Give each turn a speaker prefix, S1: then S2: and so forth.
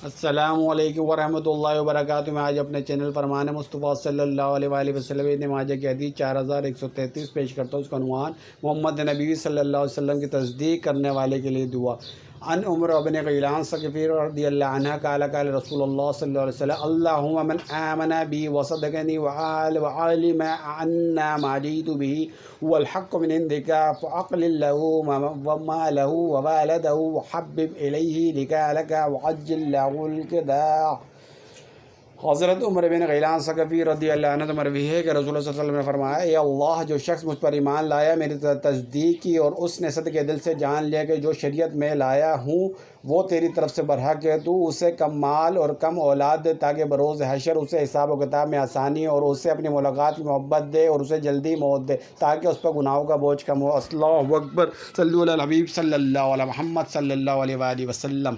S1: अस्सलामुअलैकुम वरहमतुल्लाहि वबरकातुहू। मैं आज अपने चैनल फरमान मुस्तफ़ा सल्लल्लाहु अलैहि वसल्लम नमाज की हदीस 4133 पेश करता हूँ। उसका अनुमान मोहम्मद नबी सल्लल्लाहु अलैहि वसल्लम की तस्दीक करने वाले के लिए दुआ। अन उमर इब्न ग़ैलान सक़फ़ी रज़ियल्लाहु अन्हा क़ाल क़ाल रसूलुल्लाह सल्लल्लाहु अलैहि वसल्लम अल्लाहुम्मा मन आमना बी व सद्दक़नी व अलिम अन्ना मा जीतु बिही हुवल हक़्क़ु मिन इंदिका फ़अक़लिल लहू व मालहू व वालदहू व हब्बिब इलैहि लिक़ालका व अज्जिल लहुल क़िदा। हज़रत उमर बिन ग़ैलान सक़फ़ी रज़ियल्लाहु अन्हु मरवी है कि रसूल सल्लल्लाहु अलैहि वसल्लम ने फरमाया, ए अल्लाह, जो शख्स मुझ पर ईमान लाया, मेरी तस्दीक की और उसने सदक़े दिल से जान लिया कि जो शरीयत में लाया हूँ वो तेरी तरफ से बरहक है, तू उसे कम माल और कम औलाद दे ताकि बरोज़ हशर उसे हिसाब व किताब में आसानी और उससे अपनी मुलाकात की मोहब्बत दे और उसे जल्दी मौत दे ताकि उस पर गुनाहों का बोझ कम हो। अल्लाहु अकबर। सल्लल्लाहु अलैहि हबीब सल्लल्लाहु अलैहि मुहम्मद सल्लल्लाहु अलैहि वसल्लम।